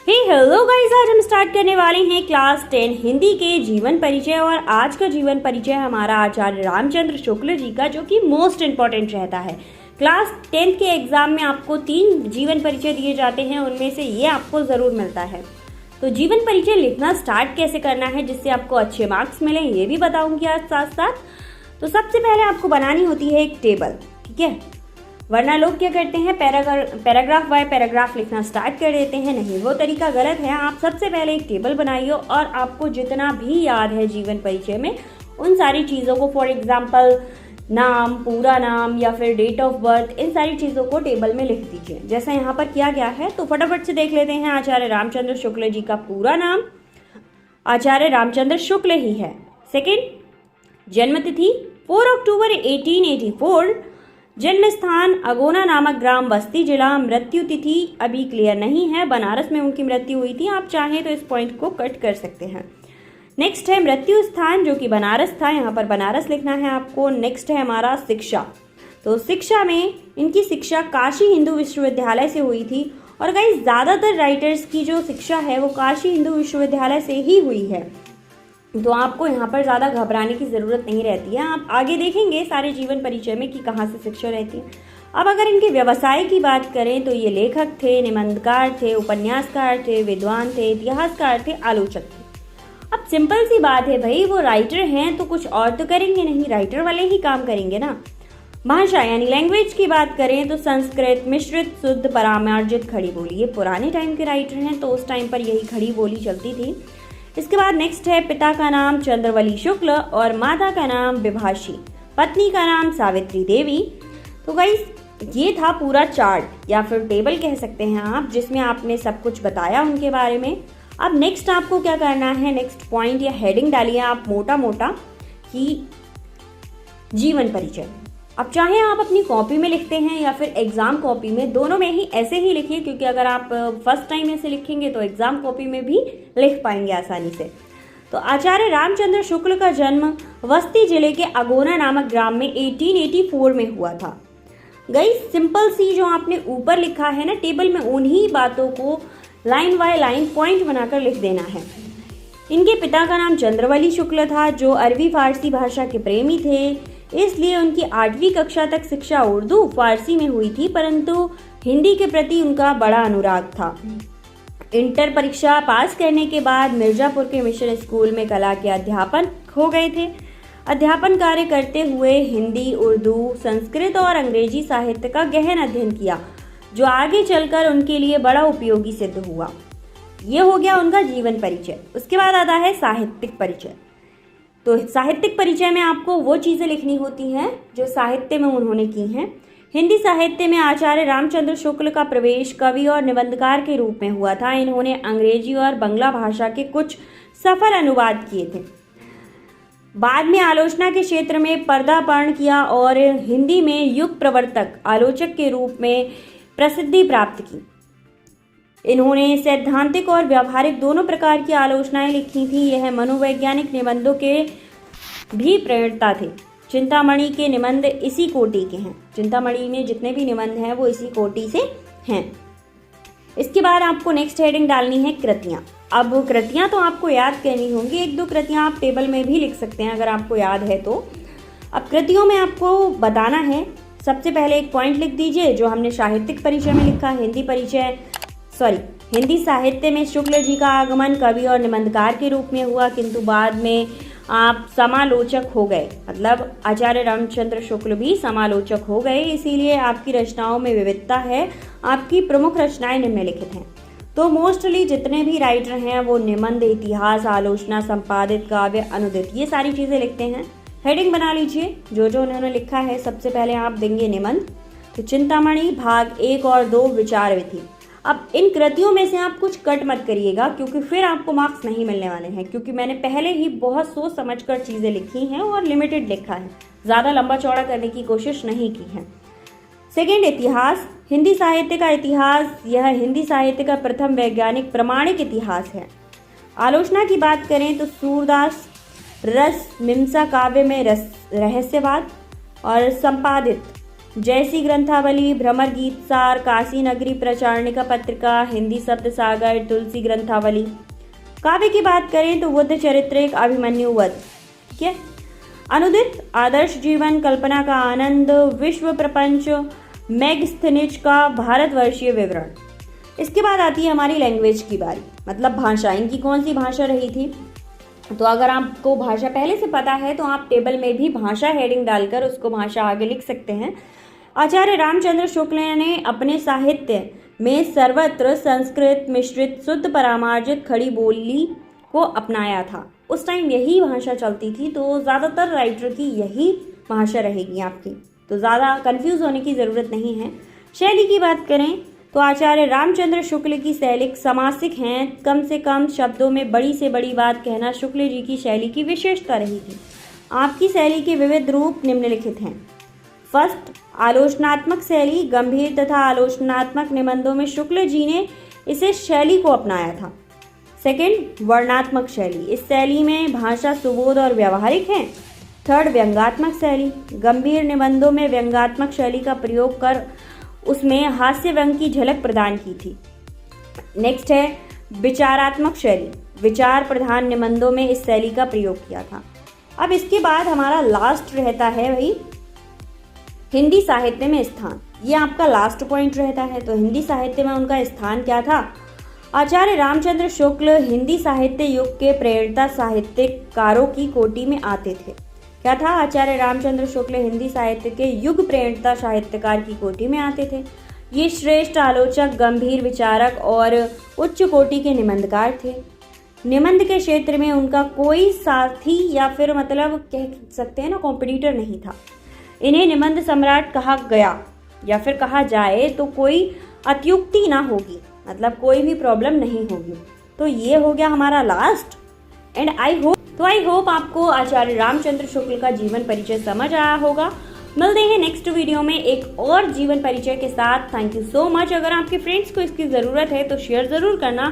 Hello guys, आज हम start करने वाले हैं क्लास 10 हिंदी के जीवन परिचय। और आज का जीवन परिचय हमारा आचार्य रामचंद्र शुक्ल जी का, जो कि मोस्ट इम्पॉर्टेंट रहता है। क्लास 10 के एग्जाम में आपको 3 जीवन परिचय दिए जाते हैं, उनमें से ये आपको ज़रूर मिलता है। तो जीवन परिचय लिखना स्टार्ट कैसे करना है जिससे आपको अच्छे मार्क्स मिले, ये भी बताऊंगी आज साथ साथ। तो सबसे पहले आपको बनानी होती है एक टेबल, ठीक है। वरना लोग क्या करते हैं, पैराग्राफ बाय पैराग्राफ लिखना स्टार्ट कर देते हैं। नहीं, वो तरीका गलत है। आप सबसे पहले एक टेबल बनाइए और आपको जितना भी याद है जीवन परिचय में, उन सारी चीज़ों को, फॉर एग्जाम्पल नाम, पूरा नाम या फिर डेट ऑफ बर्थ, इन सारी चीज़ों को टेबल में लिख दीजिए जैसा यहाँ पर किया गया है। तो फटाफट से देख लेते हैं। आचार्य रामचंद्र शुक्ल जी का पूरा नाम आचार्य रामचंद्र शुक्ल ही है। सेकेंड, जन्म तिथि 4 अक्टूबर 1884, जन्म स्थान अगोना नामक ग्राम, बस्ती जिला। मृत्यु तिथि अभी क्लियर नहीं है, बनारस में उनकी मृत्यु हुई थी। आप चाहें तो इस पॉइंट को कट कर सकते हैं। नेक्स्ट है मृत्यु स्थान, जो कि बनारस था, यहाँ पर बनारस लिखना है आपको। नेक्स्ट है हमारा शिक्षा। तो शिक्षा में इनकी शिक्षा काशी हिंदू विश्वविद्यालय से हुई थी। और गाइस, ज़्यादातर राइटर्स की जो शिक्षा है वो काशी हिंदू विश्वविद्यालय से ही हुई है, तो आपको यहाँ पर ज़्यादा घबराने की ज़रूरत नहीं रहती है। आप आगे देखेंगे सारे जीवन परिचय में कि कहाँ से शिक्षा रहती है। अब अगर इनके व्यवसाय की बात करें तो ये लेखक थे, निबंधकार थे, उपन्यासकार थे, विद्वान थे, इतिहासकार थे, आलोचक थे। अब सिंपल सी बात है भाई, वो राइटर हैं तो कुछ और तो करेंगे नहीं, राइटर वाले ही काम करेंगे ना। भाषा यानी लैंग्वेज की बात करें तो संस्कृत, मिश्रित, शुद्ध, परामार्जित, खड़ी बोली। ये पुराने टाइम के राइटर हैं तो उस टाइम पर यही खड़ी बोली चलती थी। इसके बाद नेक्स्ट है पिता का नाम चंद्रवली शुक्ल और माता का नाम विभाषी, पत्नी का नाम सावित्री देवी। तो गाइस, ये था पूरा चार्ट या फिर टेबल कह सकते हैं आप, जिसमें आपने सब कुछ बताया उनके बारे में। अब नेक्स्ट आपको क्या करना है, नेक्स्ट पॉइंट या हेडिंग डालिए आप मोटा मोटा कि जीवन परिचय। अब चाहे आप अपनी कॉपी में लिखते हैं या फिर एग्जाम कॉपी में, दोनों में ही ऐसे ही लिखिए, क्योंकि अगर आप फर्स्ट टाइम ऐसे लिखेंगे तो एग्जाम कॉपी में भी लिख पाएंगे आसानी से। तो आचार्य रामचंद्र शुक्ल का जन्म बस्ती जिले के अगोना नामक ग्राम में 1884 में हुआ था। गाइस, सिंपल सी जो आपने ऊपर लिखा है ना टेबल में, उन्हीं बातों को लाइन बाय लाइन पॉइंट बनाकर लिख देना है। इनके पिता का नाम चंद्रवली शुक्ल था, जो अरबी फारसी भाषा के प्रेमी थे, इसलिए उनकी 8वीं कक्षा तक शिक्षा उर्दू फारसी में हुई थी, परंतु हिंदी के प्रति उनका बड़ा अनुराग था। इंटर परीक्षा पास करने के बाद मिर्जापुर के मिशन स्कूल में कला के अध्यापन हो गए थे। अध्यापन कार्य करते हुए हिंदी, उर्दू, संस्कृत और अंग्रेजी साहित्य का गहन अध्ययन किया, जो आगे चलकर उनके लिए बड़ा उपयोगी सिद्ध हुआ। ये हो गया उनका जीवन परिचय। उसके बाद आता है साहित्यिक परिचय। तो साहित्यिक परिचय में आपको वो चीज़ें लिखनी होती हैं जो साहित्य में उन्होंने की हैं। हिंदी साहित्य में आचार्य रामचंद्र शुक्ल का प्रवेश कवि और निबंधकार के रूप में हुआ था। इन्होंने अंग्रेजी और बंगला भाषा के कुछ सफल अनुवाद किए थे। बाद में आलोचना के क्षेत्र में पदार्पण किया और हिंदी में युग प्रवर्तक आलोचक के रूप में प्रसिद्धि प्राप्त की। इन्होंने सैद्धांतिक और व्यावहारिक दोनों प्रकार की आलोचनाएं लिखी थी। यह मनोवैज्ञानिक निबंधों के भी प्रेरणा थे। चिंतामणि के निबंध इसी कोटि के हैं। चिंतामणि में जितने भी निबंध हैं वो इसी कोटि से हैं। इसके बाद आपको नेक्स्ट हेडिंग डालनी है कृतियाँ। अब कृतियाँ तो आपको याद करनी होंगी, 1-2 कृतियाँ आप टेबल में भी लिख सकते हैं अगर आपको याद है तो। अब कृतियों में आपको बताना है, सबसे पहले एक पॉइंट लिख दीजिए जो हमने साहित्यिक परिचय में लिखा। हिंदी साहित्य में शुक्ल जी का आगमन कवि और निबंधकार के रूप में हुआ, किंतु बाद में आप समालोचक हो गए, मतलब आचार्य रामचंद्र शुक्ल भी समालोचक हो गए, इसीलिए आपकी रचनाओं में विविधता है। आपकी प्रमुख रचनाएं निम्नलिखित हैं। तो मोस्टली जितने भी राइटर हैं वो निबंध, इतिहास, आलोचना, संपादित, काव्य, अनुदित, ये सारी चीज़ें लिखते हैं। हेडिंग बना लीजिए जो जो उन्होंने लिखा है। सबसे पहले आप देंगे निबंध। तो चिंतामणि भाग 1 और 2 विचार विधि। अब इन कृतियों में से आप कुछ कट मत करिएगा, क्योंकि फिर आपको मार्क्स नहीं मिलने वाले हैं, क्योंकि मैंने पहले ही बहुत सोच समझकर चीज़ें लिखी हैं और लिमिटेड लिखा है, ज़्यादा लंबा चौड़ा करने की कोशिश नहीं की है। सेकेंड, इतिहास। हिंदी साहित्य का इतिहास, यह हिंदी साहित्य का प्रथम वैज्ञानिक प्रमाणिक इतिहास है। आलोचना की बात करें तो सूरदास रस मीमांसा काव्य में रहस्यवाद और संपादित जैसी ग्रंथावली, भ्रमर गीत सार, काशी नगरी प्रचारणिका पत्रिका, हिंदी शब्द सागर, तुलसी ग्रंथावली। काव्य की बात करें तो बुद्ध चरित्रिक, अभिमन्यु वध। ठीक है। अनुदित, आदर्श जीवन, कल्पना का आनंद, विश्व प्रपंच, मैगस्थनीज का भारतवर्षीय विवरण। इसके बाद आती है हमारी लैंग्वेज की बारी, मतलब भाषा। इनकी कौन सी भाषा रही थी? तो अगर आपको भाषा पहले से पता है तो आप टेबल में भी भाषा हेडिंग डालकर उसको भाषा आगे लिख सकते हैं। आचार्य रामचंद्र शुक्ल ने अपने साहित्य में सर्वत्र संस्कृत मिश्रित शुद्ध परामार्जित खड़ी बोली को अपनाया था। उस टाइम यही भाषा चलती थी, तो ज़्यादातर राइटर की यही भाषा रहेगी आपकी, तो ज़्यादा कंफ्यूज होने की ज़रूरत नहीं है। शैली की बात करें तो आचार्य रामचंद्र शुक्ल की शैली समासिक हैं। कम से कम शब्दों में बड़ी से बड़ी बात कहना शुक्ल जी की शैली की विशेषता रही थी। आपकी शैली के विविध रूप निम्नलिखित हैं। फर्स्ट, आलोचनात्मक शैली। गंभीर तथा आलोचनात्मक निबंधों में शुक्ल जी ने इसे शैली को अपनाया था। सेकंड, वर्णनात्मक शैली। इस शैली में भाषा सुबोध और व्यावहारिक है। थर्ड, व्यंग्यात्मक शैली। गंभीर निबंधों में व्यंग्यात्मक शैली का प्रयोग कर उसमें हास्य व्यंग की झलक प्रदान की थी। नेक्स्ट है विचारात्मक शैली। विचार प्रधान निबंधों में इस शैली का प्रयोग किया था। अब इसके बाद हमारा लास्ट रहता है भाई हिंदी साहित्य में स्थान। ये आपका लास्ट पॉइंट रहता है। तो हिंदी साहित्य में उनका स्थान क्या था? आचार्य रामचंद्र शुक्ल हिंदी साहित्य युग के प्रेरणा साहित्यकारों की कोटि में आते थे। क्या था? आचार्य रामचंद्र शुक्ल हिंदी साहित्य के युग प्रेरणा साहित्यकार की कोटि में आते थे। ये श्रेष्ठ आलोचक, गंभीर विचारक और उच्च कोटि के निबंधकार थे। निबंध के क्षेत्र में उनका कोई साथी या फिर मतलब कह सकते हैं ना कॉम्पिटिटर नहीं था। इन्हें निबंध सम्राट कहा गया या फिर कहा जाए तो कोई अत्युक्ति ना होगी, मतलब कोई भी प्रॉब्लम नहीं होगी। तो ये हो गया हमारा लास्ट एंड आई होप आपको आचार्य रामचंद्र शुक्ल का जीवन परिचय समझ आया होगा। मिलते हैं नेक्स्ट वीडियो में एक और जीवन परिचय के साथ। Thank you so much. अगर आपके फ्रेंड्स को इसकी ज़रूरत है तो शेयर ज़रूर करना।